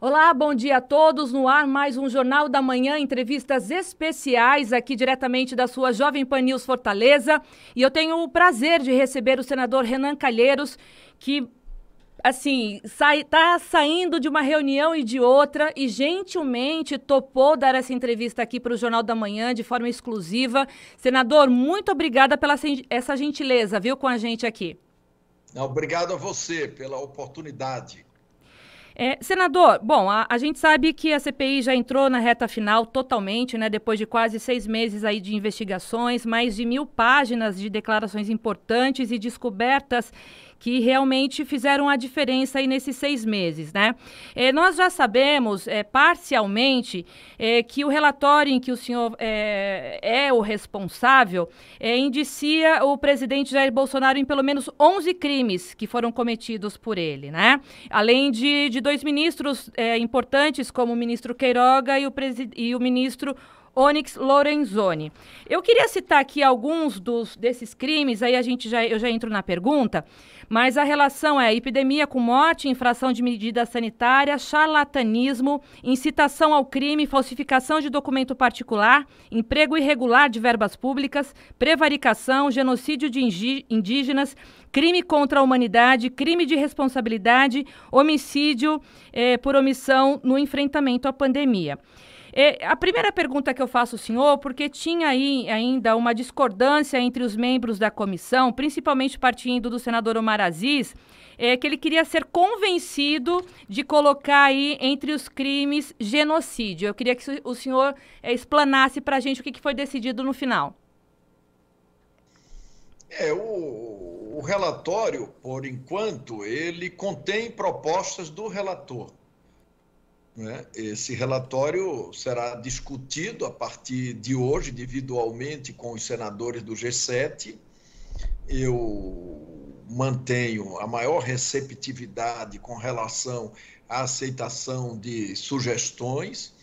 Olá, bom dia a todos. No ar, mais um Jornal da Manhã, entrevistas especiais aqui diretamente da sua Jovem Pan News Fortaleza. E eu tenho o prazer de receber o senador Renan Calheiros, que, assim, tá saindo de uma reunião e de outra e gentilmente topou dar essa entrevista aqui para o Jornal da Manhã de forma exclusiva. Senador, muito obrigada pela essa gentileza, viu, com a gente aqui. Obrigado a você pela oportunidade. Senador, bom, a gente sabe que a CPI já entrou na reta final totalmente, né? Depois de quase 6 meses aí de investigações, mais de 1.000 páginas de declarações importantes e descobertas que realmente fizeram a diferença aí nesses 6 meses, né? Nós já sabemos, parcialmente, que o relatório em que o senhor é o responsável indicia o presidente Jair Bolsonaro em pelo menos 11 crimes que foram cometidos por ele, né? Além de dois ministros importantes, como o ministro Queiroga e o ministro Onyx Lorenzoni. Eu queria citar aqui alguns desses crimes, aí eu já entro na pergunta, mas a relação é epidemia com morte, infração de medida sanitária, charlatanismo, incitação ao crime, falsificação de documento particular, emprego irregular de verbas públicas, prevaricação, genocídio de indígenas, crime contra a humanidade, crime de responsabilidade, homicídio por omissão no enfrentamento à pandemia. A primeira pergunta que eu faço ao senhor, porque tinha aí ainda uma discordância entre os membros da comissão, principalmente partindo do senador Omar Aziz, que ele queria ser convencido de colocar aí entre os crimes genocídio. Eu queria que o senhor explanasse para a gente o que foi decidido no final. O relatório, por enquanto, ele contém propostas do relator. Esse relatório será discutido a partir de hoje, individualmente, com os senadores do G7. Eu mantenho a maior receptividade com relação à aceitação de sugestões,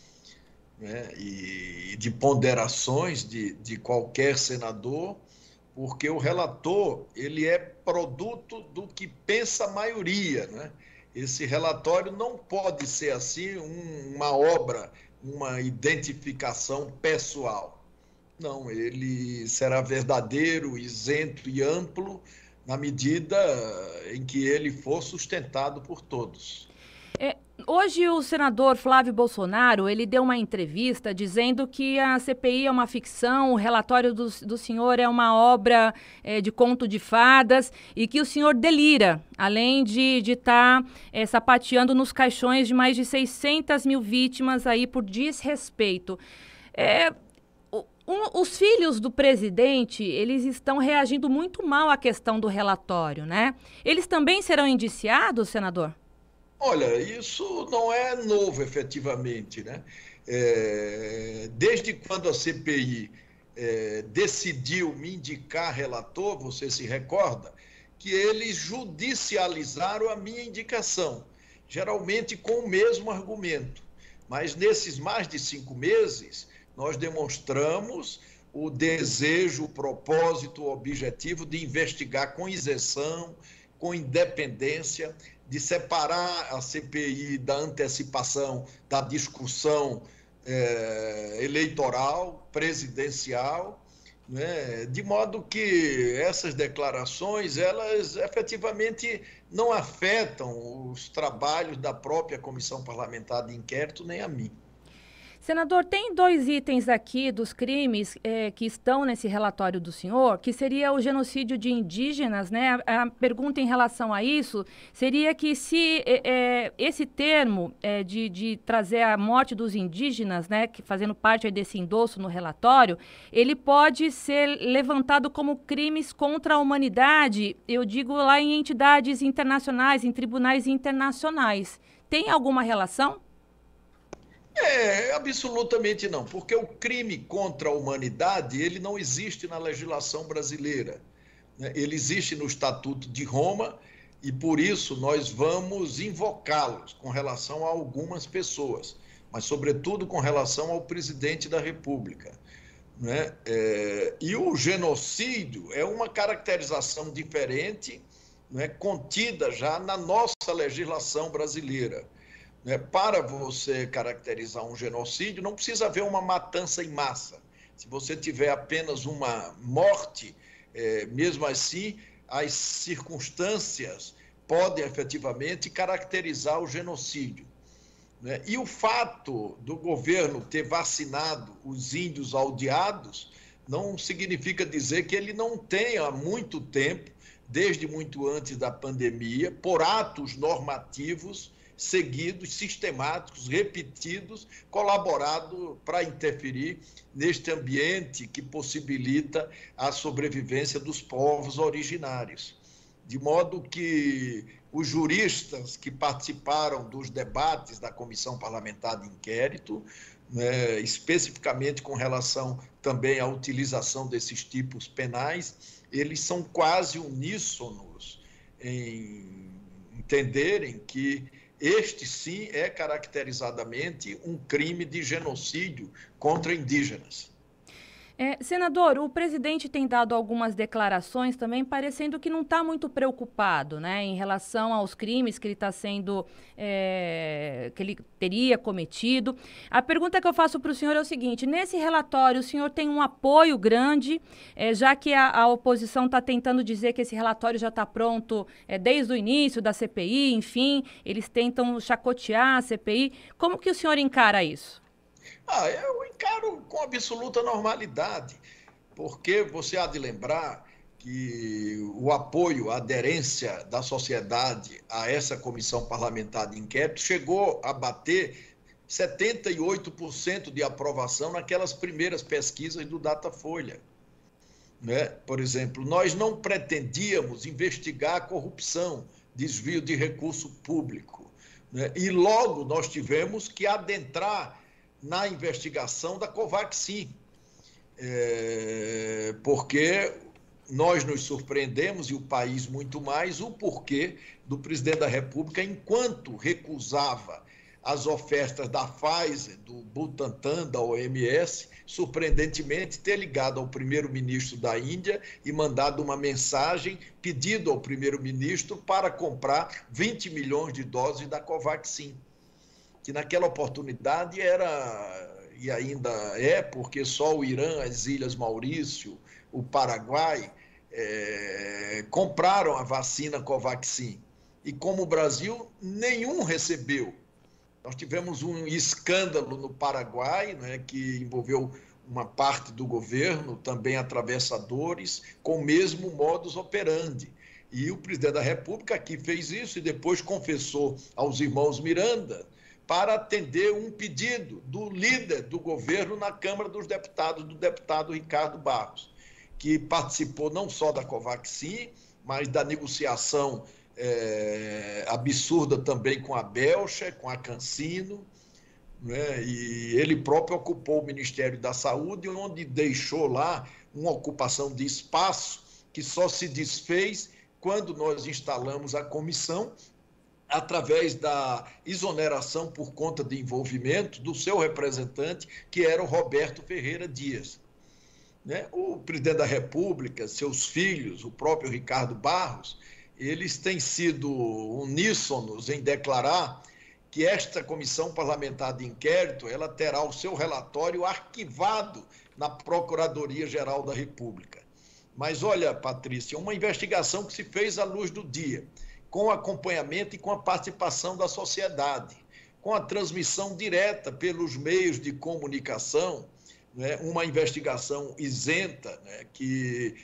e de ponderações de qualquer senador, porque o relator ele é produto do que pensa a maioria, Esse relatório não pode ser assim uma obra, uma identificação pessoal. Não, ele será verdadeiro, isento e amplo na medida em que ele for sustentado por todos. Hoje o senador Flávio Bolsonaro, ele deu uma entrevista dizendo que a CPI é uma ficção, o relatório do senhor é uma obra de conto de fadas e que o senhor delira, além de estar sapateando nos caixões de mais de 600 mil vítimas aí por desrespeito. Os filhos do presidente, eles estão reagindo muito mal à questão do relatório, né? Eles também serão indiciados, senador? Olha, isso não é novo, efetivamente, Desde quando a CPI decidiu me indicar relator, você se recorda, que eles judicializaram a minha indicação, geralmente com o mesmo argumento. Mas nesses mais de 5 meses, nós demonstramos o desejo, o propósito, o objetivo de investigar com isenção, com independência, de separar a CPI da antecipação da discussão eleitoral, presidencial, de modo que essas declarações, elas efetivamente não afetam os trabalhos da própria Comissão Parlamentar de Inquérito, nem a mim. Senador, tem 2 itens aqui dos crimes que estão nesse relatório do senhor, que seria o genocídio de indígenas, né? A pergunta em relação a isso seria que se esse termo de trazer a morte dos indígenas, né, que fazendo parte aí desse endosso no relatório, ele pode ser levantado como crimes contra a humanidade, eu digo lá em entidades internacionais, em tribunais internacionais. Tem alguma relação? Absolutamente não, porque o crime contra a humanidade, ele não existe na legislação brasileira, Ele existe no Estatuto de Roma e, por isso, nós vamos invocá-los com relação a algumas pessoas, mas, sobretudo, com relação ao presidente da República, E o genocídio é uma caracterização diferente, contida já na nossa legislação brasileira, né? Para você caracterizar um genocídio, não precisa haver uma matança em massa. Se você tiver apenas uma morte, mesmo assim, as circunstâncias podem efetivamente caracterizar o genocídio, né? E o fato do governo ter vacinado os índios aldeados não significa dizer que ele não tenha há muito tempo, desde muito antes da pandemia, por atos normativos seguidos, sistemáticos, repetidos, colaborado para interferir neste ambiente que possibilita a sobrevivência dos povos originários. De modo que os juristas que participaram dos debates da Comissão Parlamentar de Inquérito, né, especificamente com relação também à utilização desses tipos penais, eles são quase uníssonos em entenderem que este, sim, é caracterizadamente um crime de genocídio contra indígenas. Senador, o presidente tem dado algumas declarações também parecendo que não está muito preocupado, né, em relação aos crimes que ele está sendo, que ele teria cometido. A pergunta que eu faço para o senhor é o seguinte: nesse relatório o senhor tem um apoio grande, já que a oposição está tentando dizer que esse relatório já está pronto desde o início da CPI, enfim, eles tentam chacotear a CPI. Como que o senhor encara isso? Eu encaro com absoluta normalidade, porque você há de lembrar que o apoio, a aderência da sociedade a essa comissão parlamentar de inquérito chegou a bater 78% de aprovação naquelas primeiras pesquisas do Datafolha, né? Por exemplo, nós não pretendíamos investigar a corrupção, desvio de recurso público, né? E logo nós tivemos que adentrar na investigação da Covaxin, porque nós nos surpreendemos, e o país muito mais, o porquê do presidente da República, enquanto recusava as ofertas da Pfizer, do Butantan, da OMS, surpreendentemente ter ligado ao primeiro-ministro da Índia e mandado uma mensagem pedindo ao primeiro-ministro para comprar 20 milhões de doses da Covaxin, que naquela oportunidade era, e ainda é, porque só o Irã, as Ilhas Maurício, o Paraguai, compraram a vacina Covaxin. E como o Brasil, nenhum recebeu. Nós tivemos um escândalo no Paraguai, né, que envolveu uma parte do governo, também atravessadores, com o mesmo modus operandi. E o presidente da República aqui fez isso e depois confessou aos irmãos Miranda, para atender um pedido do líder do governo na Câmara dos Deputados, do deputado Ricardo Barros, que participou não só da Covaxin, mas da negociação absurda também com a Belcha, com a Cancino, né? E ele próprio ocupou o Ministério da Saúde, onde deixou lá uma ocupação de espaço que só se desfez quando nós instalamos a comissão, através da exoneração por conta de envolvimento do seu representante, que era o Roberto Ferreira Dias, né? O presidente da República, seus filhos, o próprio Ricardo Barros, eles têm sido uníssonos em declarar que esta comissão parlamentar de inquérito, ela terá o seu relatório arquivado na Procuradoria-Geral da República. Mas olha, Patrícia, uma investigação que se fez à luz do dia, com acompanhamento e com a participação da sociedade, com a transmissão direta pelos meios de comunicação, né, uma investigação isenta, né, que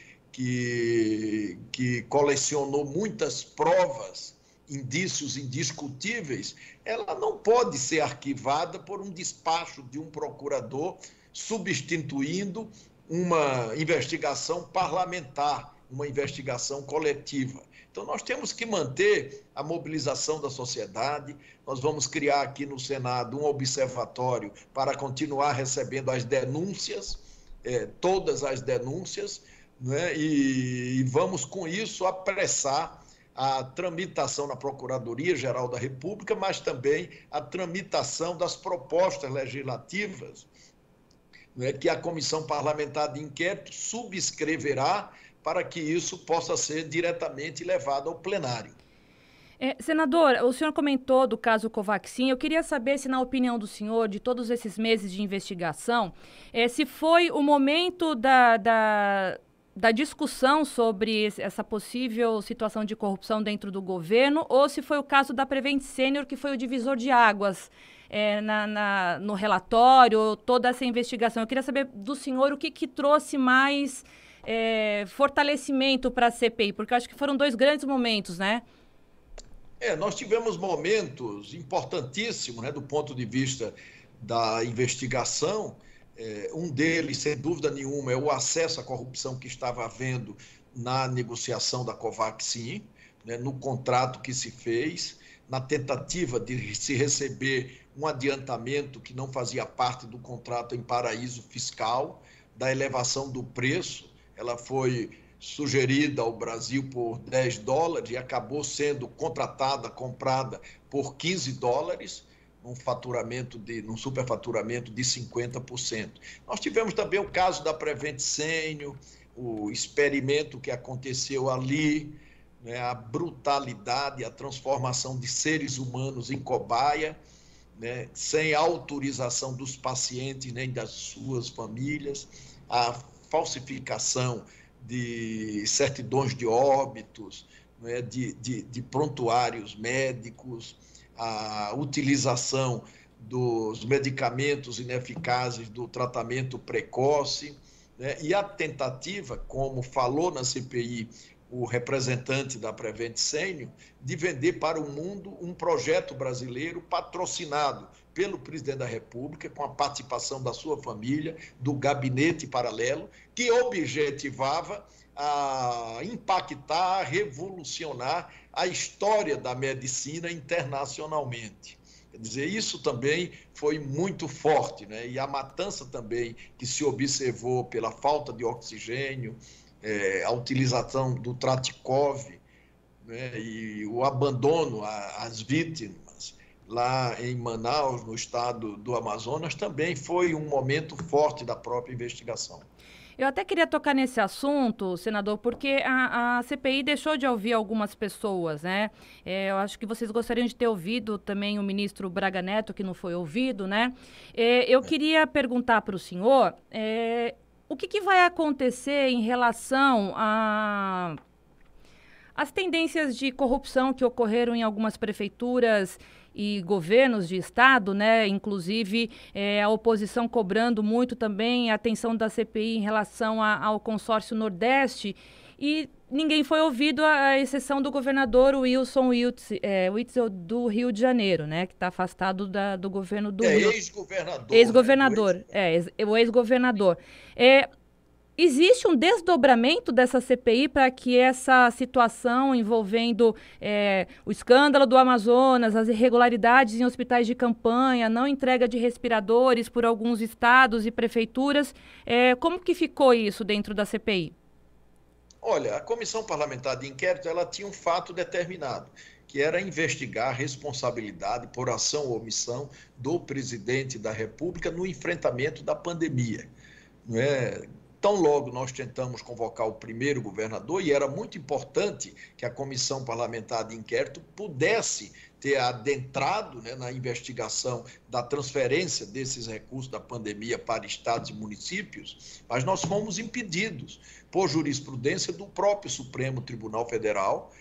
colecionou muitas provas, indícios indiscutíveis, ela não pode ser arquivada por um despacho de um procurador substituindo uma investigação parlamentar, uma investigação coletiva. Então, nós temos que manter a mobilização da sociedade. Nós vamos criar aqui no Senado um observatório para continuar recebendo as denúncias, todas as denúncias, né? E vamos, com isso, apressar a tramitação na Procuradoria-Geral da República, mas também a tramitação das propostas legislativas, né, que a Comissão Parlamentar de Inquérito subscreverá para que isso possa ser diretamente levado ao plenário. Senador, o senhor comentou do caso Covaxin. Eu queria saber se, na opinião do senhor, de todos esses meses de investigação, se foi o momento da discussão sobre essa possível situação de corrupção dentro do governo, ou se foi o caso da Prevent Senior, que foi o divisor de águas no relatório, toda essa investigação. Eu queria saber do senhor o que trouxe mais fortalecimento para a CPI, porque eu acho que foram dois grandes momentos, né? Nós tivemos momentos importantíssimos, né, do ponto de vista da investigação. Um deles, sem dúvida nenhuma, é o acesso à corrupção que estava havendo na negociação da Covaxin, né, no contrato que se fez, na tentativa de se receber um adiantamento que não fazia parte do contrato em paraíso fiscal, da elevação do preço. Ela foi sugerida ao Brasil por $10 e acabou sendo comprada por $15, num superfaturamento de 50%. Nós tivemos também o caso da Prevent Senior, o experimento que aconteceu ali, né, a brutalidade, a transformação de seres humanos em cobaia, né, sem autorização dos pacientes nem das suas famílias, a falsificação de certidões de óbitos, né, de prontuários médicos, a utilização dos medicamentos ineficazes do tratamento precoce, né, e a tentativa, como falou na CPI o representante da Prevent Senior, de vender para o mundo um projeto brasileiro patrocinado pelo presidente da República, com a participação da sua família, do gabinete paralelo, que objetivava a impactar, a revolucionar a história da medicina internacionalmente. Quer dizer, isso também foi muito forte, né? E a matança também que se observou pela falta de oxigênio, a utilização do Tratikov, né? E o abandono às vítimas lá em Manaus, no estado do Amazonas, também foi um momento forte da própria investigação. Eu até queria tocar nesse assunto, senador, porque a CPI deixou de ouvir algumas pessoas, né? Eu acho que vocês gostariam de ter ouvido também o ministro Braga Neto, que não foi ouvido, né? Eu queria perguntar para o senhor o que vai acontecer em relação às tendências de corrupção que ocorreram em algumas prefeituras e governos de estado, né? Inclusive a oposição cobrando muito também a atenção da CPI em relação ao consórcio Nordeste, e ninguém foi ouvido, à exceção do governador Wilson Witzel do Rio de Janeiro, né? Que está afastado do governo do Rio. Ex-governador. Ex-governador, o ex-governador. Existe um desdobramento dessa CPI para que essa situação envolvendo o escândalo do Amazonas, as irregularidades em hospitais de campanha, não entrega de respiradores por alguns estados e prefeituras, como que ficou isso dentro da CPI? Olha, a Comissão Parlamentar de Inquérito, ela tinha um fato determinado, que era investigar a responsabilidade por ação ou omissão do presidente da República no enfrentamento da pandemia. Não é? Tão logo nós tentamos convocar o primeiro governador, e era muito importante que a Comissão Parlamentar de Inquérito pudesse ter adentrado, né, na investigação da transferência desses recursos da pandemia para estados e municípios, mas nós fomos impedidos por jurisprudência do próprio Supremo Tribunal Federal,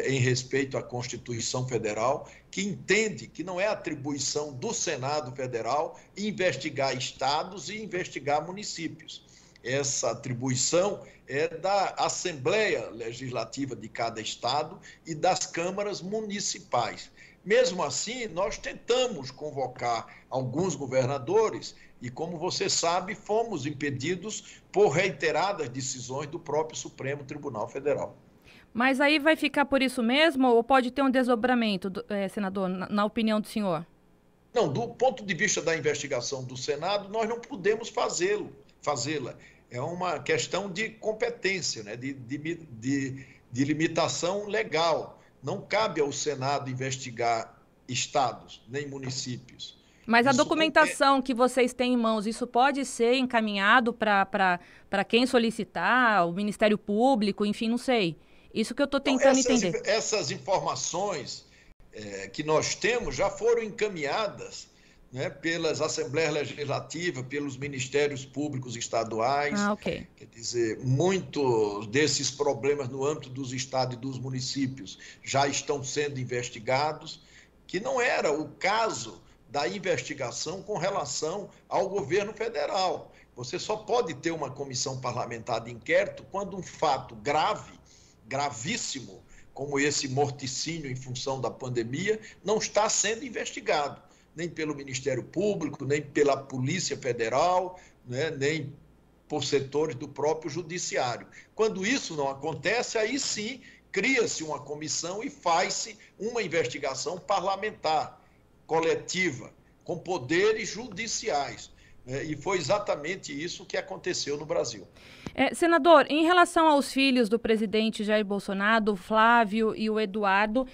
em respeito à Constituição Federal, que entende que não é atribuição do Senado Federal investigar estados e investigar municípios. Essa atribuição é da Assembleia Legislativa de cada estado e das câmaras municipais. Mesmo assim, nós tentamos convocar alguns governadores e, como você sabe, fomos impedidos por reiteradas decisões do próprio Supremo Tribunal Federal. Mas aí vai ficar por isso mesmo ou pode ter um desdobramento, senador, na opinião do senhor? Não, do ponto de vista da investigação do Senado, nós não podemos fazê-la. É uma questão de competência, né? de limitação legal. Não cabe ao Senado investigar estados, nem municípios. Mas a documentação que vocês têm em mãos, isso pode ser encaminhado para quem solicitar, o Ministério Público, enfim, não sei. Isso que eu estou Então, tentando entender. essas informações que nós temos já foram encaminhadas, né, pelas Assembleias Legislativas, pelos Ministérios Públicos Estaduais. Ah, ok. Quer dizer, muitos desses problemas no âmbito dos estados e dos municípios já estão sendo investigados, que não era o caso da investigação com relação ao governo federal. Você só pode ter uma comissão parlamentar de inquérito quando um fato grave, gravíssimo, como esse morticínio em função da pandemia, não está sendo investigado, nem pelo Ministério Público, nem pela Polícia Federal, né, nem por setores do próprio Judiciário. Quando isso não acontece, aí sim cria-se uma comissão e faz-se uma investigação parlamentar, coletiva, com poderes judiciais. E foi exatamente isso que aconteceu no Brasil. Senador, em relação aos filhos do presidente Jair Bolsonaro, o Flávio e o Eduardo,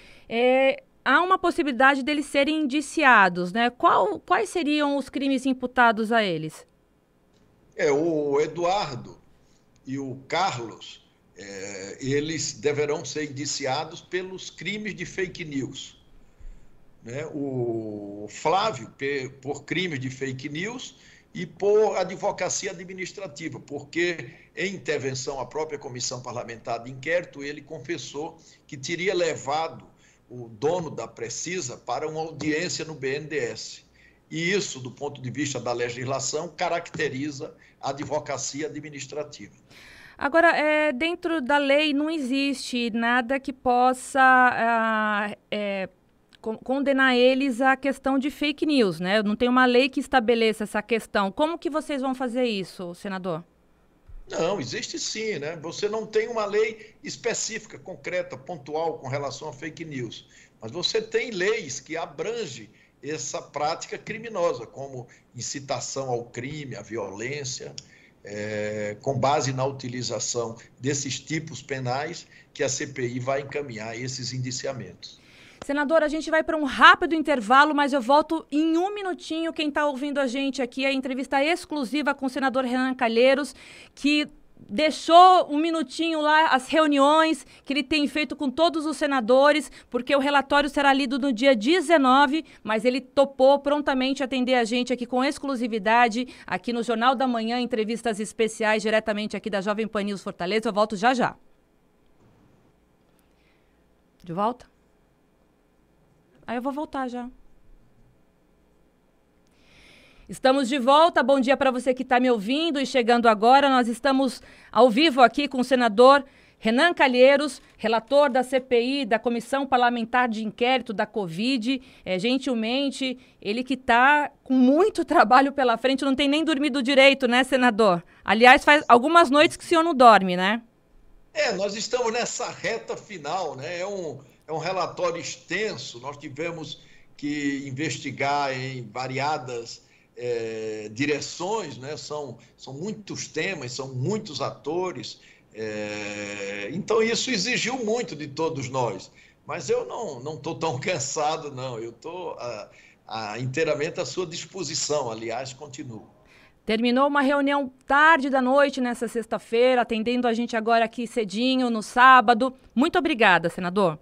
há uma possibilidade deles serem indiciados, né? Quais seriam os crimes imputados a eles? O Eduardo e o Carlos, eles deverão ser indiciados pelos crimes de fake news. Né? O Flávio, por crimes de fake news, e por advocacia administrativa, porque em intervenção à própria Comissão Parlamentar de Inquérito, ele confessou que teria levado o dono da Precisa para uma audiência no BNDES. E isso, do ponto de vista da legislação, caracteriza a advocacia administrativa. Agora, dentro da lei não existe nada que possa condenar eles à questão de fake news, né? Não tem uma lei que estabeleça essa questão. Como que vocês vão fazer isso, senador? Não, existe sim, né? Você não tem uma lei específica, concreta, pontual com relação a fake news, mas você tem leis que abrangem essa prática criminosa, como incitação ao crime, à violência, com base na utilização desses tipos penais que a CPI vai encaminhar esses indiciamentos. Senador, a gente vai para um rápido intervalo, mas eu volto em um minutinho. Quem está ouvindo a gente aqui é a entrevista exclusiva com o senador Renan Calheiros, que deixou um minutinho lá as reuniões que ele tem feito com todos os senadores, porque o relatório será lido no dia 19, mas ele topou prontamente atender a gente aqui com exclusividade, aqui no Jornal da Manhã, entrevistas especiais diretamente aqui da Jovem Pan News Fortaleza. Eu volto já já. De volta? Aí eu vou voltar já. Estamos de volta. Bom dia para você que está me ouvindo e chegando agora. Nós estamos ao vivo aqui com o senador Renan Calheiros, relator da CPI, da Comissão Parlamentar de Inquérito da Covid. Gentilmente, ele que está com muito trabalho pela frente, não tem nem dormido direito, né, senador? Aliás, faz algumas noites que o senhor não dorme, né? Nós estamos nessa reta final, né? É um relatório extenso, nós tivemos que investigar em variadas direções, né? São muitos temas, são muitos atores, então isso exigiu muito de todos nós, mas eu não estou tão cansado, não, eu estou inteiramente à sua disposição, aliás, continuo. Terminou uma reunião tarde da noite nessa sexta-feira, atendendo a gente agora aqui cedinho, no sábado. Muito obrigada, senador.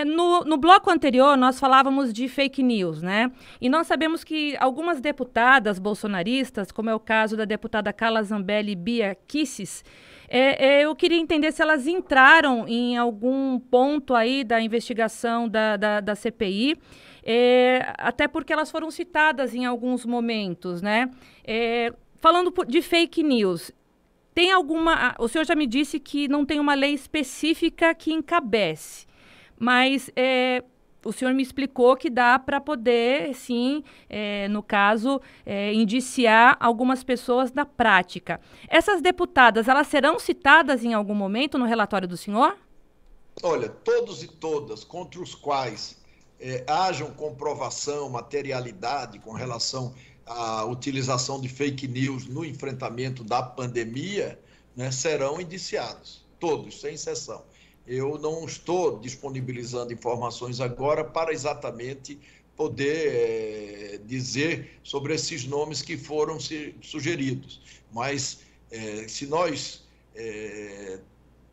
No bloco anterior, nós falávamos de fake news, né? E nós sabemos que algumas deputadas bolsonaristas, como é o caso da deputada Carla Zambelli e Bia Kicis, eu queria entender se elas entraram em algum ponto aí da investigação da CPI, até porque elas foram citadas em alguns momentos, né? Falando de fake news, tem alguma... O senhor já me disse que não tem uma lei específica que encabece, mas o senhor me explicou que dá para poder, sim, no caso, indiciar algumas pessoas na prática. Essas deputadas, elas serão citadas em algum momento no relatório do senhor? Olha, todos e todas contra os quais hajam comprovação, materialidade com relação à utilização de fake news no enfrentamento da pandemia, né, serão indiciados, todos, sem exceção. Eu não estou disponibilizando informações agora para exatamente poder dizer sobre esses nomes que foram sugeridos. Mas se nós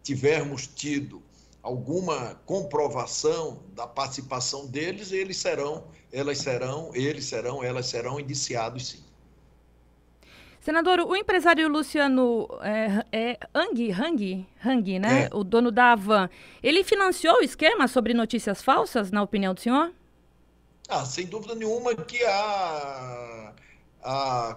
tivermos tido alguma comprovação da participação deles, elas serão indiciados, sim. Senador, o empresário Luciano Hang, né? O dono da Havan, ele financiou o esquema sobre notícias falsas, na opinião do senhor? Sem dúvida nenhuma que há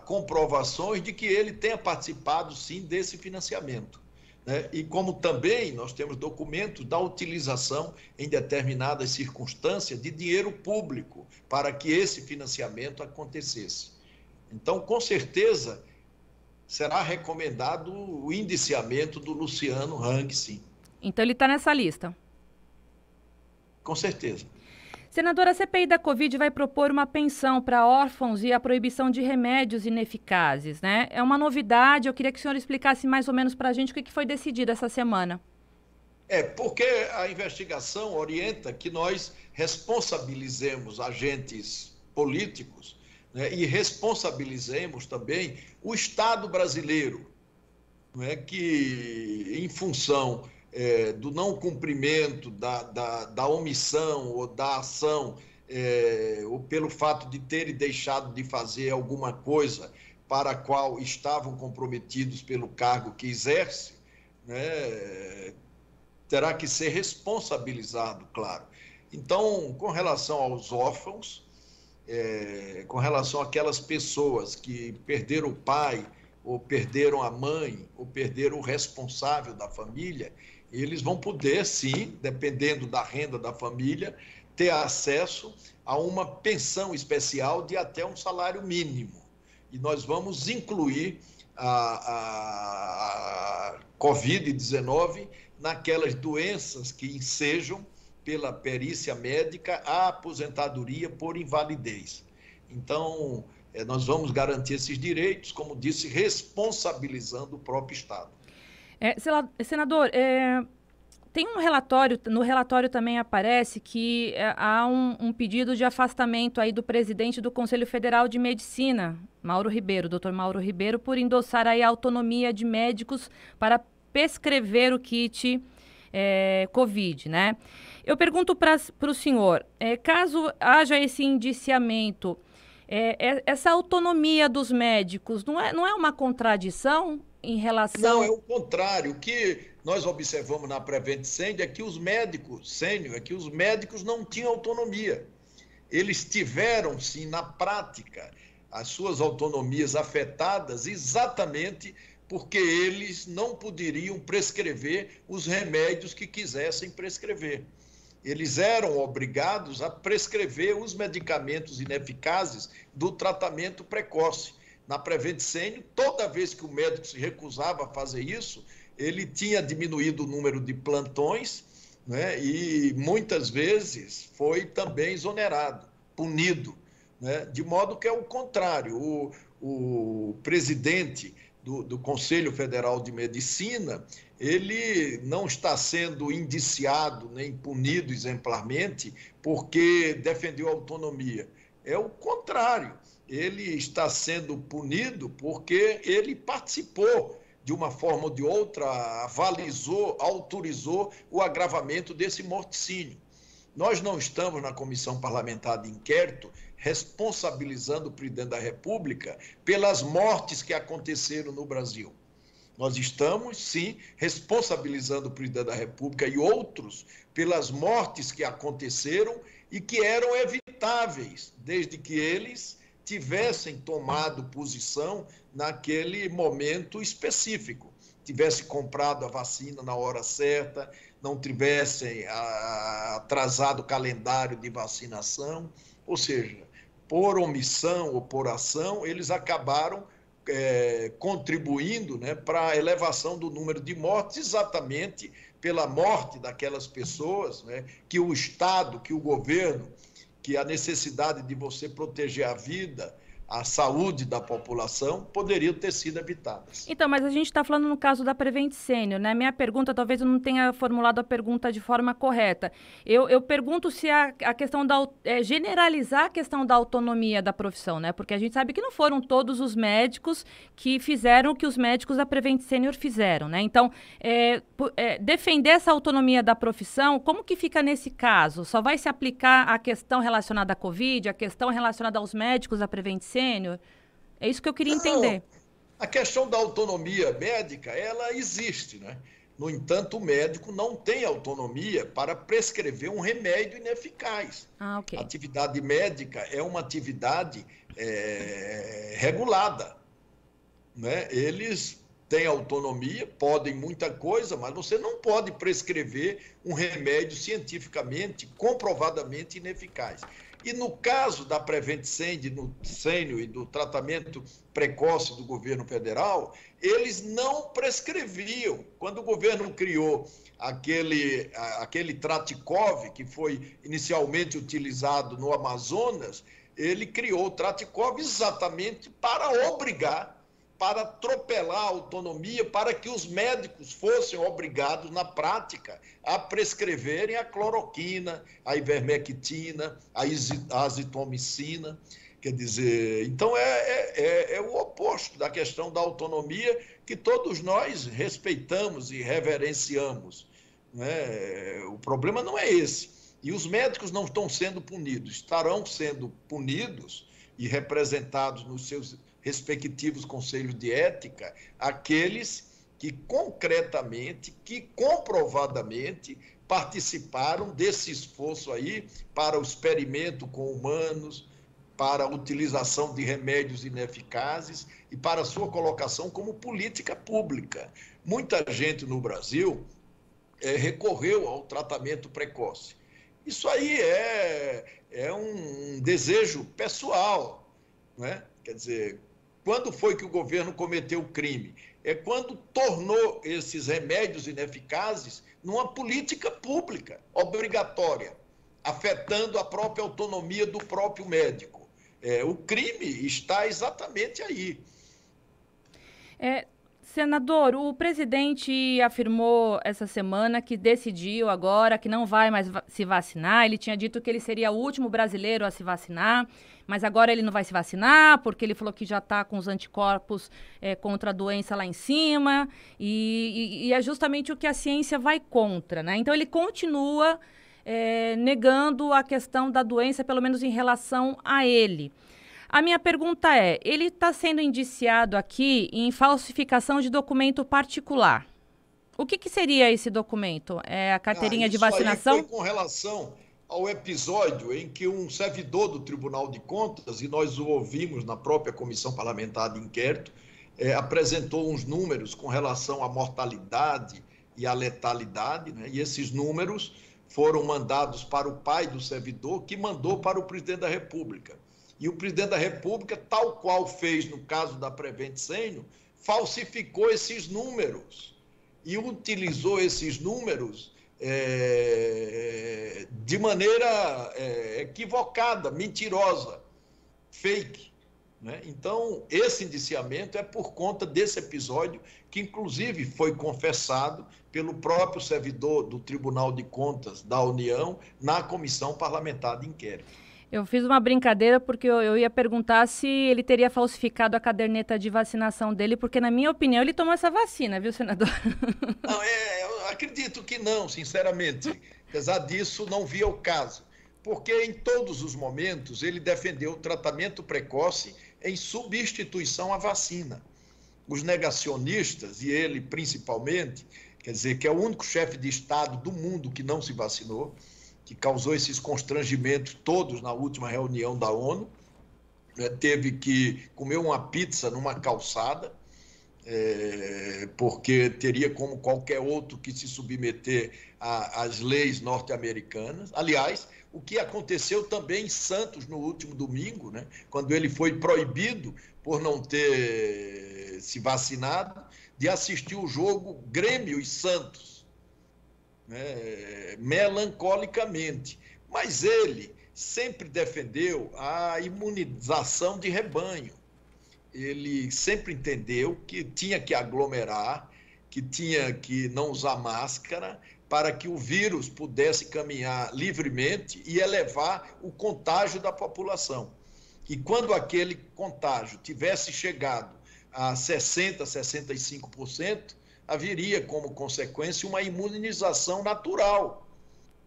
comprovações de que ele tenha participado, sim, desse financiamento, né? E como também nós temos documentos da utilização em determinadas circunstâncias de dinheiro público para que esse financiamento acontecesse. Então, com certeza, será recomendado o indiciamento do Luciano Hang, sim. Então ele está nessa lista? Com certeza. Senadora, a CPI da Covid vai propor uma pensão para órfãos e a proibição de remédios ineficazes, né? É uma novidade, eu queria que o senhor explicasse mais ou menos para a gente o que foi decidido essa semana. Porque a investigação orienta que nós responsabilizemos agentes políticos, né, e responsabilizemos também o Estado brasileiro, né, que, em função do não cumprimento, da omissão ou da ação, ou pelo fato de terem deixado de fazer alguma coisa para a qual estavam comprometidos pelo cargo que exerce, né, terá que ser responsabilizado, claro. Então, com relação aos órfãos, com relação àquelas pessoas que perderam o pai, ou perderam a mãe, ou perderam o responsável da família, eles vão poder, sim, dependendo da renda da família, ter acesso a uma pensão especial de até um salário mínimo. E nós vamos incluir a Covid-19 naquelas doenças que ensejam, pela perícia médica, a aposentadoria por invalidez. Então, nós vamos garantir esses direitos, como disse, responsabilizando o próprio Estado. Senador, tem um relatório, no relatório também aparece que há um pedido de afastamento aí do presidente do Conselho Federal de Medicina, Mauro Ribeiro, doutor Mauro Ribeiro, por endossar aí a autonomia de médicos para prescrever o kit Covid, né? Eu pergunto para o senhor, caso haja esse indiciamento, essa autonomia dos médicos não é uma contradição em relação... Não, é o contrário. O que nós observamos na Prevent Senior é que os médicos não tinham autonomia. Eles tiveram, sim, na prática, as suas autonomias afetadas exatamente porque eles não poderiam prescrever os remédios que quisessem prescrever. Eles eram obrigados a prescrever os medicamentos ineficazes do tratamento precoce. Na Prevent Senior, toda vez que o médico se recusava a fazer isso, ele tinha diminuído o número de plantões, né, e muitas vezes foi também exonerado, punido, né, de modo que é o contrário. O presidente do Conselho Federal de Medicina, ele não está sendo indiciado nem punido exemplarmente porque defendeu a autonomia. É o contrário. Ele está sendo punido porque ele participou, de uma forma ou de outra, avalizou, autorizou o agravamento desse morticínio. Nós não estamos na Comissão Parlamentar de Inquérito responsabilizando o presidente da República pelas mortes que aconteceram no Brasil. Nós estamos, sim, responsabilizando o presidente da República e outros pelas mortes que aconteceram e que eram evitáveis, desde que eles tivessem tomado posição naquele momento específico, tivessem comprado a vacina na hora certa, não tivessem atrasado o calendário de vacinação, ou seja, por omissão ou por ação, eles acabaram contribuindo, né, para a elevação do número de mortes, exatamente pela morte daquelas pessoas, né, que o Estado, que o governo, que a necessidade de você proteger a vida, a saúde da população poderiam ter sido evitadas. Então, mas a gente está falando no caso da Prevent Senior, né? Minha pergunta, talvez eu não tenha formulado a pergunta de forma correta. Eu pergunto se a questão da generalizar a questão da autonomia da profissão, né? Porque a gente sabe que não foram todos os médicos que fizeram o que os médicos da Prevent Senior fizeram, né? Então, defender essa autonomia da profissão, como que fica nesse caso? Só vai se aplicar a questão relacionada à Covid, a questão relacionada aos médicos da Prevent Sênior? É isso que eu queria entender. A questão da autonomia médica, ela existe, né? No entanto, o médico não tem autonomia para prescrever um remédio ineficaz. Ok. A atividade médica é uma atividade regulada, né? Eles têm autonomia, podem muita coisa, mas você não pode prescrever um remédio cientificamente, comprovadamente ineficaz. E no caso da Prevent Senior e do tratamento precoce do governo federal, eles não prescreviam. Quando o governo criou aquele Tratikov, que foi inicialmente utilizado no Amazonas, ele criou o Tratikov exatamente para obrigar, para atropelar a autonomia, para que os médicos fossem obrigados, na prática, a prescreverem a cloroquina, a ivermectina, a azitromicina. Quer dizer, então é o oposto da questão da autonomia que todos nós respeitamos e reverenciamos, né? O problema não é esse. E os médicos não estão sendo punidos, estarão sendo punidos e representados nos seus respectivos conselhos de ética, aqueles que concretamente, que comprovadamente participaram desse esforço aí para o experimento com humanos, para a utilização de remédios ineficazes e para a sua colocação como política pública. Muita gente no Brasil recorreu ao tratamento precoce. Isso aí é um desejo pessoal, né? Quer dizer, quando foi que o governo cometeu o crime? É quando tornou esses remédios ineficazes numa política pública, obrigatória, afetando a própria autonomia do próprio médico. O crime está exatamente aí. Senador, o presidente afirmou essa semana que decidiu agora que não vai mais se vacinar. Ele tinha dito que ele seria o último brasileiro a se vacinar, mas agora ele não vai se vacinar porque ele falou que já está com os anticorpos contra a doença lá em cima e é justamente o que a ciência vai contra, né? Então ele continua negando a questão da doença, pelo menos em relação a ele. A minha pergunta ele está sendo indiciado aqui em falsificação de documento particular. O que seria esse documento? É a carteirinha de vacinação? Isso aí foi com relação ao episódio em que um servidor do Tribunal de Contas, e nós o ouvimos na própria Comissão Parlamentar de Inquérito, apresentou uns números com relação à mortalidade e à letalidade, né? E esses números foram mandados para o pai do servidor, que mandou para o presidente da República. E o presidente da República, tal qual fez no caso da Prevent Senior, falsificou esses números e utilizou esses números de maneira equivocada, mentirosa, fake, né? Então, esse indiciamento é por conta desse episódio, que inclusive foi confessado pelo próprio servidor do Tribunal de Contas da União na Comissão Parlamentar de Inquérito. Eu fiz uma brincadeira porque eu ia perguntar se ele teria falsificado a caderneta de vacinação dele, porque, na minha opinião, ele tomou essa vacina, viu, senador? Não, eu acredito que não, sinceramente. Apesar disso, não via o caso. Porque, em todos os momentos, ele defendeu o tratamento precoce em substituição à vacina. Os negacionistas, e ele principalmente, quer dizer, que é o único chefe de Estado do mundo que não se vacinou, que causou esses constrangimentos todos na última reunião da ONU, teve que comer uma pizza numa calçada, porque teria como qualquer outro que se submeter às leis norte-americanas. Aliás, o que aconteceu também em Santos no último domingo, né, quando ele foi proibido, por não ter se vacinado, de assistir o jogo Grêmio e Santos, né, melancolicamente. Mas ele sempre defendeu a imunização de rebanho. Ele sempre entendeu que tinha que aglomerar, que tinha que não usar máscara, para que o vírus pudesse caminhar livremente e elevar o contágio da população. E quando aquele contágio tivesse chegado a 60%, 65%, haveria como consequência uma imunização natural.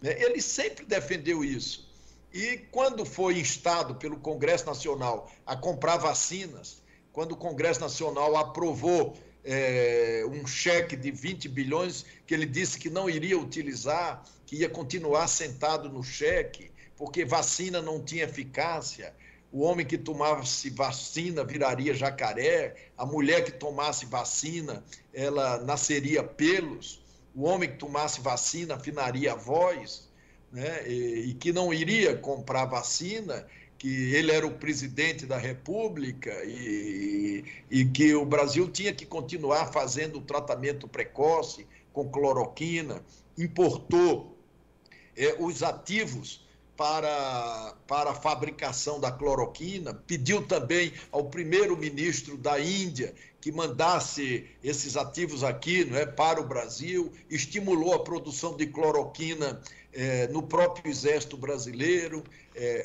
Ele sempre defendeu isso. E quando foi instado pelo Congresso Nacional a comprar vacinas, quando o Congresso Nacional aprovou um cheque de 20 bilhões, que ele disse que não iria utilizar, que ia continuar sentado no cheque, porque vacina não tinha eficácia, o homem que tomasse vacina viraria jacaré, a mulher que tomasse vacina, ela nasceria pelos, o homem que tomasse vacina afinaria a voz, né? E que não iria comprar vacina, que ele era o presidente da República e que o Brasil tinha que continuar fazendo o tratamento precoce com cloroquina, importou os ativos para a fabricação da cloroquina, pediu também ao primeiro-ministro da Índia que mandasse esses ativos aqui, não é, para o Brasil, estimulou a produção de cloroquina no próprio Exército Brasileiro,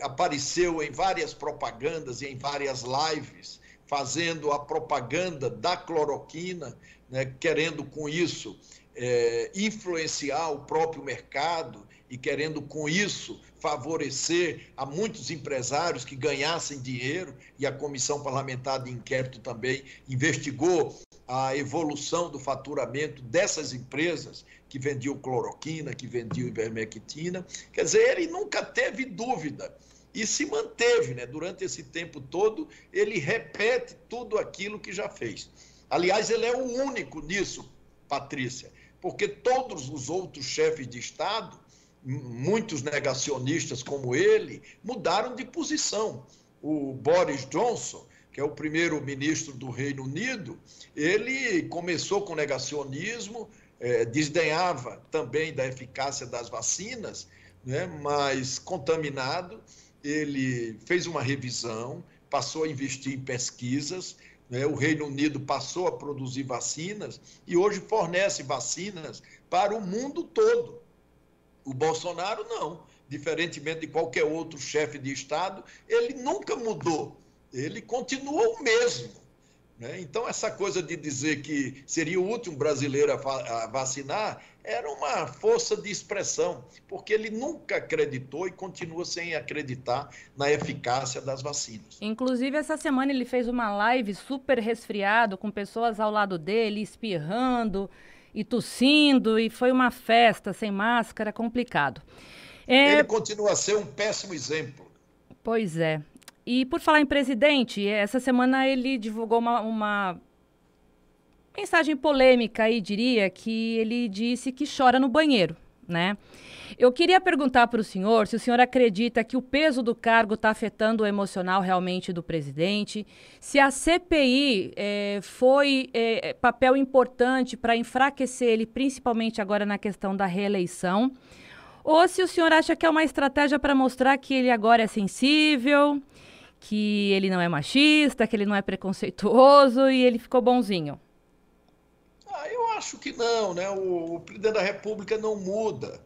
apareceu em várias propagandas e em várias lives, fazendo a propaganda da cloroquina, né, querendo com isso influenciar o próprio mercado e querendo com isso favorecer a muitos empresários que ganhassem dinheiro, e a Comissão Parlamentar de Inquérito também investigou a evolução do faturamento dessas empresas que vendiam cloroquina, que vendiam ivermectina. Quer dizer, ele nunca teve dúvida e se manteve, né? Durante esse tempo todo, ele repete tudo aquilo que já fez. Aliás, ele é o único nisso, Patrícia, porque todos os outros chefes de Estado, muitos negacionistas como ele, mudaram de posição. O Boris Johnson, que é o primeiro-ministro do Reino Unido, ele começou com negacionismo, desdenhava também da eficácia das vacinas, né, mas contaminado, ele fez uma revisão, passou a investir em pesquisas, né, o Reino Unido passou a produzir vacinas e hoje fornece vacinas para o mundo todo. O Bolsonaro não, diferentemente de qualquer outro chefe de Estado, ele nunca mudou, ele continua o mesmo. Né? Então, essa coisa de dizer que seria o último brasileiro a vacinar era uma força de expressão, porque ele nunca acreditou e continua sem acreditar na eficácia das vacinas. Inclusive, essa semana ele fez uma live super resfriado, com pessoas ao lado dele, espirrando e tossindo, e foi uma festa sem máscara, complicado. Ele continua a ser um péssimo exemplo. Pois é. E por falar em presidente, essa semana ele divulgou uma mensagem polêmica aí, diria, que ele disse que chora no banheiro, né? Eu queria perguntar para o senhor se o senhor acredita que o peso do cargo está afetando o emocional realmente do presidente, se a CPI foi papel importante para enfraquecer ele, principalmente agora na questão da reeleição, ou se o senhor acha que é uma estratégia para mostrar que ele agora é sensível, que ele não é machista, que ele não é preconceituoso e ele ficou bonzinho. Eu acho que não, né? O presidente da República não muda.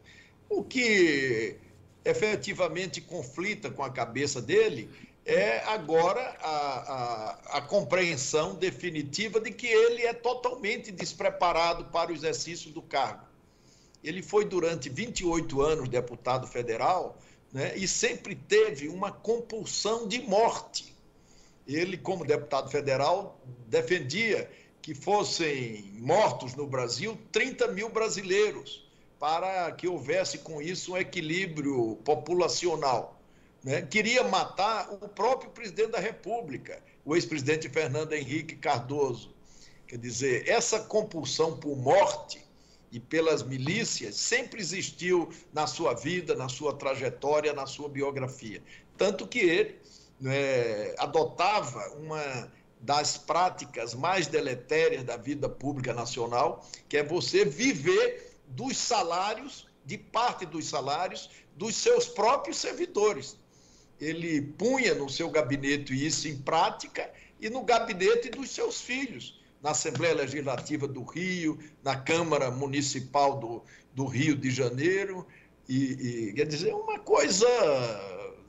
O que efetivamente conflita com a cabeça dele é agora a compreensão definitiva de que ele é totalmente despreparado para o exercício do cargo. Ele foi durante 28 anos deputado federal, né, e sempre teve uma compulsão de morte. Ele, como deputado federal, defendia que fossem mortos no Brasil 30 mil brasileiros, para que houvesse com isso um equilíbrio populacional. Né? Queria matar o próprio presidente da República, o ex-presidente Fernando Henrique Cardoso. Quer dizer, essa compulsão por morte e pelas milícias sempre existiu na sua vida, na sua trajetória, na sua biografia. Tanto que ele adotava uma das práticas mais deletérias da vida pública nacional, que é você viver dos salários, de parte dos salários, dos seus próprios servidores. ele punha no seu gabinete isso em prática e no gabinete dos seus filhos, na Assembleia Legislativa do Rio, na Câmara Municipal do Rio de Janeiro, quer dizer, uma coisa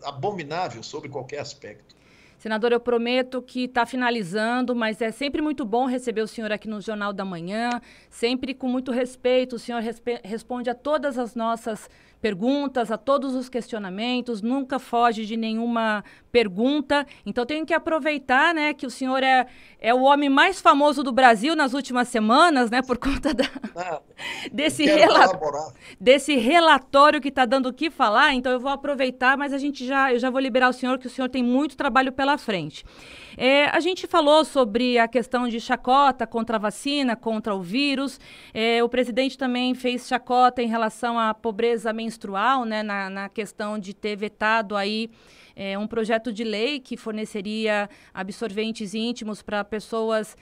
abominável sobre qualquer aspecto. Senador, eu prometo que está finalizando, mas é sempre muito bom receber o senhor aqui no Jornal da Manhã, sempre com muito respeito. O senhor responde a todas as nossas perguntas, a todos os questionamentos, nunca foge de nenhuma pergunta. Então, tenho que aproveitar, né, que o senhor é o homem mais famoso do Brasil nas últimas semanas, né, por conta desse relatório que está dando o que falar. Então, eu vou aproveitar, mas eu já vou liberar o senhor, que o senhor tem muito trabalho pela frente. A gente falou sobre a questão de chacota contra a vacina, contra o vírus. O presidente também fez chacota em relação à pobreza menstrual, né, na questão de ter vetado aí um projeto de lei que forneceria absorventes íntimos para pessoas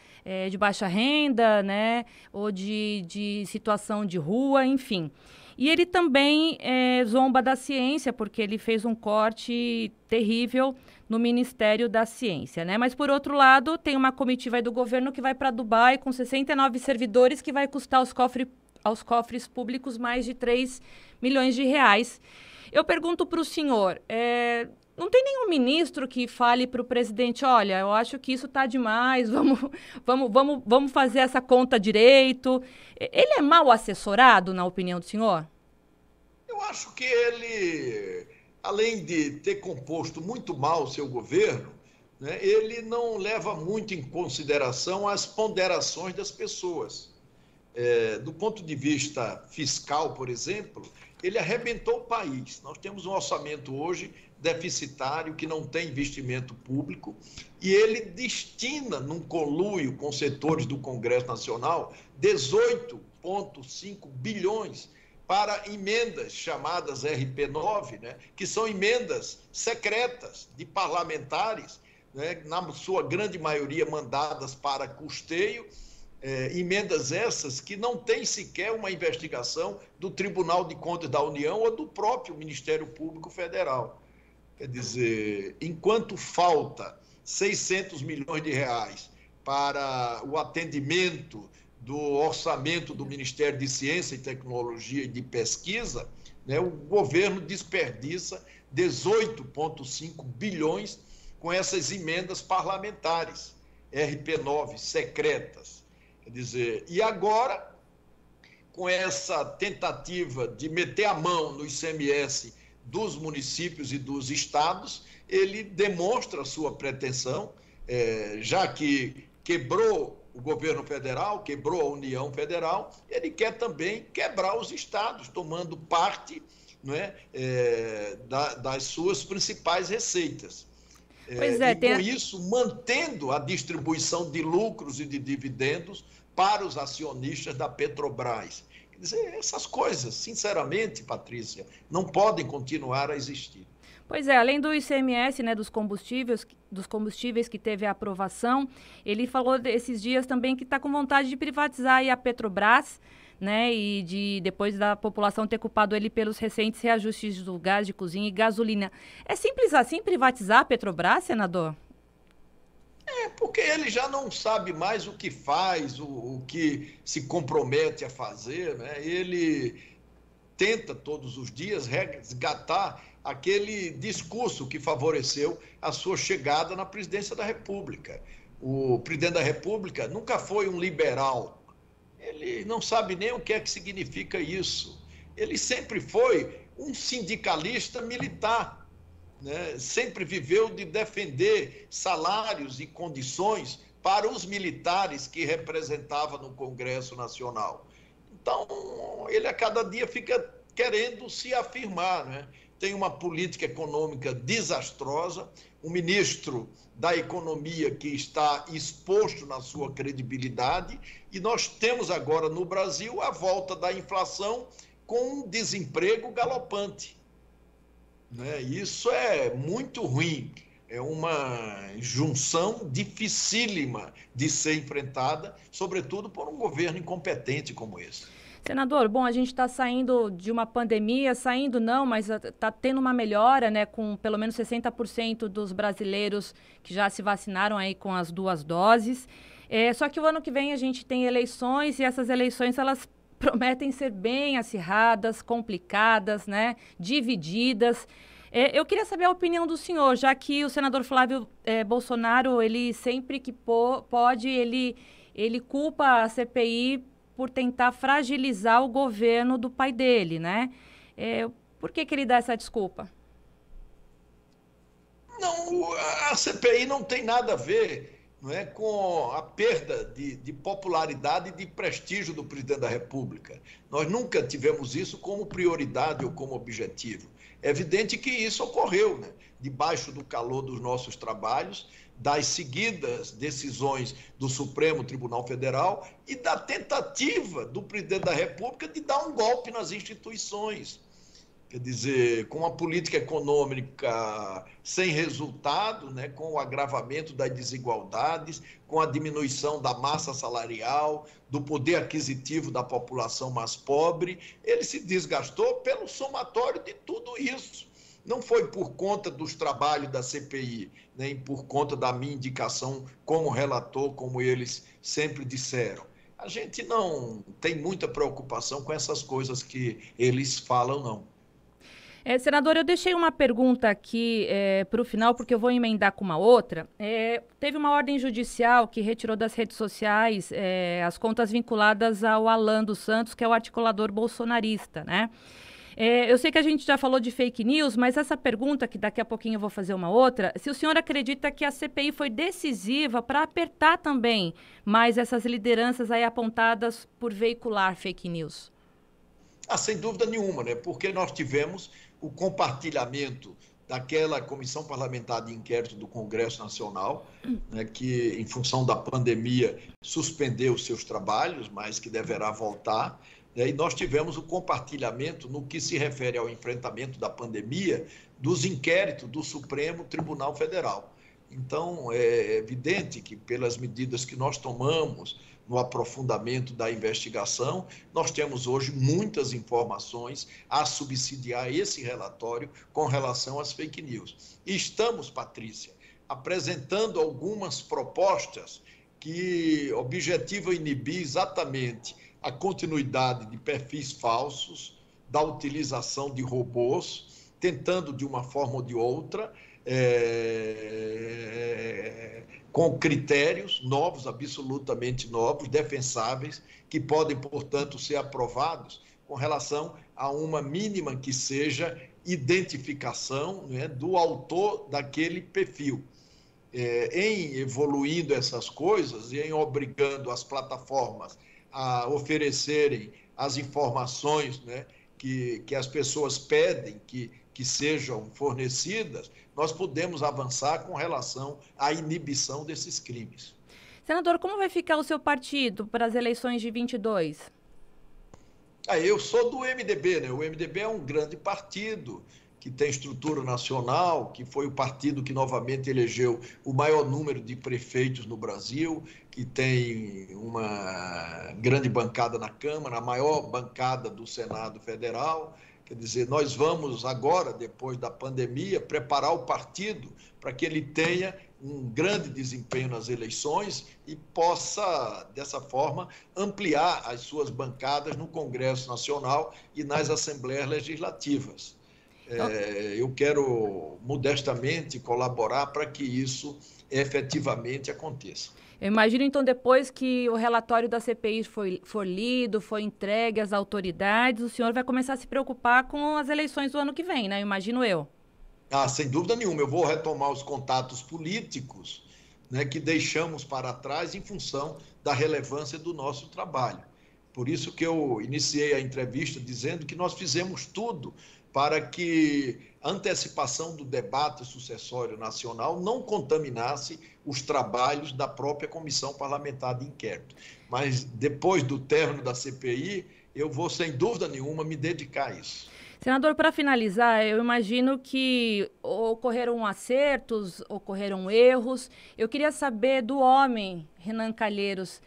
de baixa renda, né, ou de situação de rua, enfim. E ele também zomba da ciência, porque ele fez um corte terrível no Ministério da Ciência, né? Mas, por outro lado, tem uma comitiva aí do governo que vai para Dubai com 69 servidores, que vai custar aos cofres públicos mais de 3 milhões de reais. Eu pergunto para o senhor, não tem nenhum ministro que fale para o presidente, olha, eu acho que isso está demais, vamos fazer essa conta direito. Ele é mal assessorado, na opinião do senhor? Eu acho que ele, além de ter composto muito mal o seu governo, né, ele não leva muito em consideração as ponderações das pessoas. Do ponto de vista fiscal, por exemplo, ele arrebentou o país. Nós temos um orçamento hoje deficitário, que não tem investimento público, e ele destina, num conluio com setores do Congresso Nacional, 18,5 bilhões para emendas chamadas RP9, né, que são emendas secretas de parlamentares, né, na sua grande maioria mandadas para custeio, emendas essas que não têm sequer uma investigação do Tribunal de Contas da União ou do próprio Ministério Público Federal. Quer dizer, enquanto falta 600 milhões de reais para o atendimento do orçamento do Ministério de Ciência e Tecnologia e de Pesquisa, né, o governo desperdiça 18,5 bilhões com essas emendas parlamentares, RP9, secretas. Quer dizer, e agora, com essa tentativa de meter a mão no ICMS dos municípios e dos estados, ele demonstra a sua pretensão, já que quebrou o governo federal, quebrou a União Federal, ele quer também quebrar os estados, tomando parte, não é, das suas principais receitas. Com isso, mantendo a distribuição de lucros e de dividendos para os acionistas da Petrobras. Quer dizer, essas coisas, sinceramente, Patrícia, não podem continuar a existir. Pois é, além do ICMS, né, dos combustíveis que teve a aprovação, ele falou esses dias também que está com vontade de privatizar aí a Petrobras, né, e depois da população ter culpado ele pelos recentes reajustes do gás de cozinha e gasolina. É simples assim privatizar a Petrobras, senador? Porque ele já não sabe mais o que faz, o que se compromete a fazer, né? Ele tenta todos os dias resgatar aquele discurso que favoreceu a sua chegada na presidência da República. O presidente da República nunca foi um liberal. Ele não sabe nem o que é que significa isso. Ele sempre foi um sindicalista militar, né? Sempre viveu de defender salários e condições para os militares que representava no Congresso Nacional. Então, ele a cada dia fica querendo se afirmar, né? Tem uma política econômica desastrosa, um ministro da Economia que está exposto na sua credibilidade, e nós temos agora no Brasil a volta da inflação com um desemprego galopante. Né? Isso é muito ruim, é uma junção dificílima de ser enfrentada, sobretudo por um governo incompetente como esse. Senador, bom, a gente está saindo de uma pandemia, saindo não, mas está tendo uma melhora, né, com pelo menos 60% dos brasileiros que já se vacinaram aí com as 2 doses. Só que o ano que vem a gente tem eleições e essas eleições, elas prometem ser bem acirradas, complicadas, né, divididas. Eu queria saber a opinião do senhor, já que o senador Flávio Bolsonaro, ele sempre que pode, ele culpa a CPI por tentar fragilizar o governo do pai dele, né? Por que ele dá essa desculpa? Não, a CPI não tem nada a ver, não é, com a perda de popularidade e de prestígio do presidente da República. Nós nunca tivemos isso como prioridade ou como objetivo. É evidente que isso ocorreu, né, debaixo do calor dos nossos trabalhos, das seguidas decisões do Supremo Tribunal Federal e da tentativa do presidente da República de dar um golpe nas instituições. Quer dizer, com uma política econômica sem resultado, né, com o agravamento das desigualdades, com a diminuição da massa salarial, do poder aquisitivo da população mais pobre, ele se desgastou pelo somatório de tudo isso. Não foi por conta dos trabalhos da CPI, nem por conta da minha indicação como relator, como eles sempre disseram. A gente não tem muita preocupação com essas coisas que eles falam, não. Senador, eu deixei uma pergunta aqui para o final, porque eu vou emendar com uma outra. Teve uma ordem judicial que retirou das redes sociais as contas vinculadas ao Alan dos Santos, que é o articulador bolsonarista, né? Eu sei que a gente já falou de fake news, mas essa pergunta, que daqui a pouquinho eu vou fazer uma outra, se o senhor acredita que a CPI foi decisiva para apertar também mais essas lideranças aí apontadas por veicular fake news? Sem dúvida nenhuma, né? Porque nós tivemos o compartilhamento daquela comissão parlamentar de inquérito do Congresso Nacional, né, que, em função da pandemia, suspendeu seus trabalhos, mas que deverá voltar. E nós tivemos o compartilhamento no que se refere ao enfrentamento da pandemia dos inquéritos do Supremo Tribunal Federal. Então, é evidente que, pelas medidas que nós tomamos no aprofundamento da investigação, nós temos hoje muitas informações a subsidiar esse relatório com relação às fake news. E estamos, Patrícia, apresentando algumas propostas que objetivam inibir exatamente a continuidade de perfis falsos, da utilização de robôs, tentando, de uma forma ou de outra, com critérios novos, absolutamente novos, defensáveis, que podem, portanto, ser aprovados com relação a uma mínima que seja identificação, né, do autor daquele perfil. Em evoluindo essas coisas e em obrigando as plataformas a oferecerem as informações, né, que as pessoas pedem que sejam fornecidas, nós podemos avançar com relação à inibição desses crimes. Senador, como vai ficar o seu partido para as eleições de 22? Eu sou do MDB, né? O MDB é um grande partido que tem estrutura nacional, que foi o partido que novamente elegeu o maior número de prefeitos no Brasil, que tem uma grande bancada na Câmara, a maior bancada do Senado Federal. Quer dizer, nós vamos agora, depois da pandemia, preparar o partido para que ele tenha um grande desempenho nas eleições e possa, dessa forma, ampliar as suas bancadas no Congresso Nacional e nas Assembleias Legislativas. Eu quero, modestamente, colaborar para que isso efetivamente aconteça. Eu imagino, então, depois que o relatório da CPI for lido, for entregue às autoridades, o senhor vai começar a se preocupar com as eleições do ano que vem, né? Imagino eu. Sem dúvida nenhuma. Eu vou retomar os contatos políticos, né, que deixamos para trás em função da relevância do nosso trabalho. Por isso que eu iniciei a entrevista dizendo que nós fizemos tudo para que a antecipação do debate sucessório nacional não contaminasse os trabalhos da própria Comissão Parlamentar de Inquérito. Mas, depois do término da CPI, eu vou, sem dúvida nenhuma, me dedicar a isso. Senador, para finalizar, eu imagino que ocorreram acertos, ocorreram erros. Eu queria saber do homem, Renan Calheiros,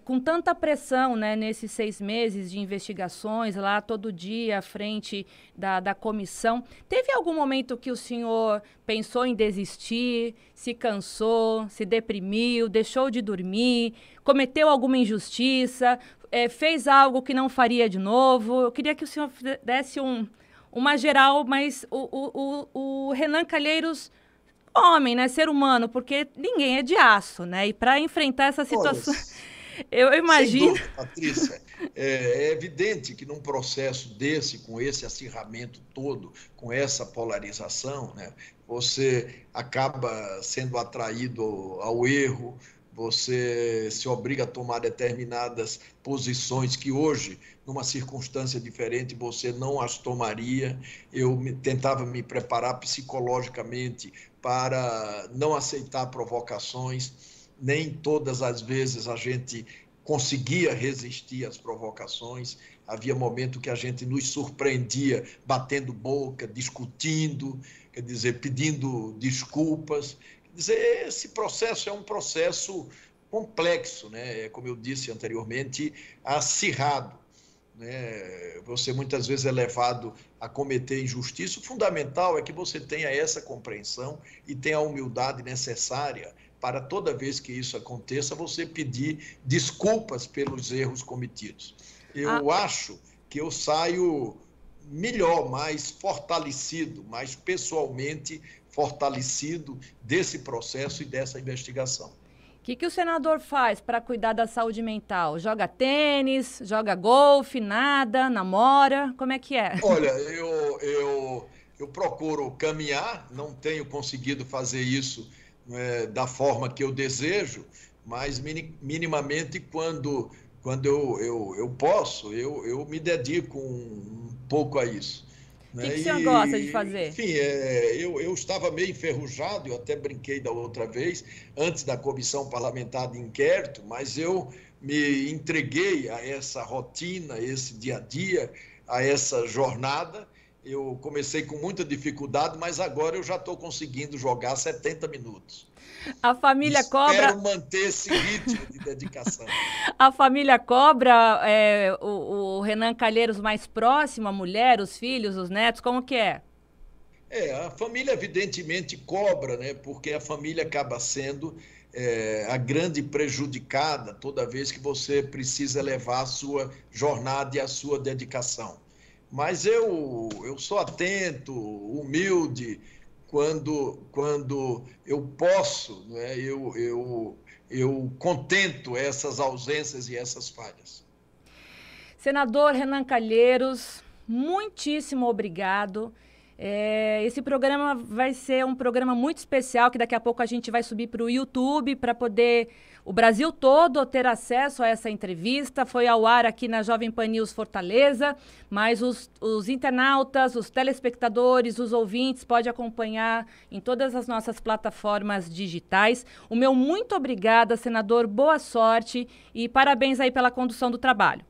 Com tanta pressão, né, nesses 6 meses de investigações, lá todo dia à frente da comissão, teve algum momento que o senhor pensou em desistir, se cansou, se deprimiu, deixou de dormir, cometeu alguma injustiça, fez algo que não faria de novo? Eu queria que o senhor desse uma geral, mas o Renan Calheiros, homem, né, ser humano, porque ninguém é de aço, né? E para enfrentar essa situação, Olha, eu sem imagino. dúvida, Patrícia, é evidente que num processo desse, com esse acirramento todo, com essa polarização, né, você acaba sendo atraído ao erro, você se obriga a tomar determinadas posições que hoje, numa circunstância diferente, você não as tomaria. Tentava me preparar psicologicamente para não aceitar provocações. Nem todas as vezes a gente conseguia resistir às provocações. Havia momento que a gente nos surpreendia batendo boca, discutindo, quer dizer, pedindo desculpas. Quer dizer, esse processo é um processo complexo, né? Como eu disse anteriormente, acirrado, né? Você muitas vezes é levado a cometer injustiça. O fundamental é que você tenha essa compreensão e tenha a humildade necessária para toda vez que isso aconteça, você pedir desculpas pelos erros cometidos. Eu acho que eu saio melhor, mais fortalecido, mais pessoalmente fortalecido desse processo e dessa investigação. O que o senador faz para cuidar da saúde mental? Joga tênis, joga golfe, nada, namora? Como é que é? Olha, eu procuro caminhar, não tenho conseguido fazer isso da forma que eu desejo, mas minimamente quando eu posso, eu me dedico um pouco a isso. O que o senhor gosta de fazer? Enfim, eu estava meio enferrujado, eu até brinquei da outra vez, antes da comissão parlamentar de inquérito, mas eu me entreguei a essa rotina, a esse dia a dia, a essa jornada. Eu comecei com muita dificuldade, mas agora eu já estou conseguindo jogar 70 minutos. A família Espero manter esse ritmo de dedicação. A família cobra o Renan Calheiros mais próximo, a mulher, os filhos, os netos, como que é? A família evidentemente cobra, né? Porque a família acaba sendo a grande prejudicada toda vez que você precisa levar a sua jornada e a sua dedicação. Mas eu sou atento, humilde, quando eu posso, né, eu contento essas ausências e essas falhas. Senador Renan Calheiros, muitíssimo obrigado. Esse programa vai ser um programa muito especial, que daqui a pouco a gente vai subir para o YouTube para poder o Brasil todo ter acesso a essa entrevista. Foi ao ar aqui na Jovem Pan News Fortaleza, mas os internautas, os telespectadores, os ouvintes podem acompanhar em todas as nossas plataformas digitais. O meu muito obrigada, senador, boa sorte e parabéns aí pela condução do trabalho.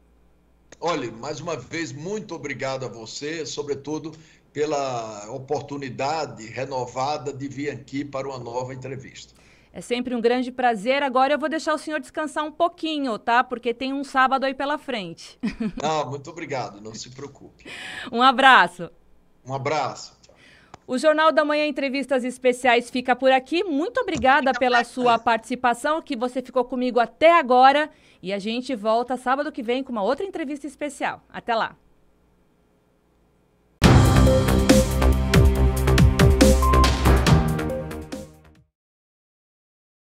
Olha, mais uma vez, muito obrigado a você, sobretudo pela oportunidade renovada de vir aqui para uma nova entrevista. É sempre um grande prazer. Agora eu vou deixar o senhor descansar um pouquinho, tá? Porque tem um sábado aí pela frente. Muito obrigado, não se preocupe. Um abraço. Um abraço. O Jornal da Manhã Entrevistas Especiais fica por aqui. Muito obrigada pela sua participação, que você ficou comigo até agora. E a gente volta sábado que vem com uma outra entrevista especial. Até lá.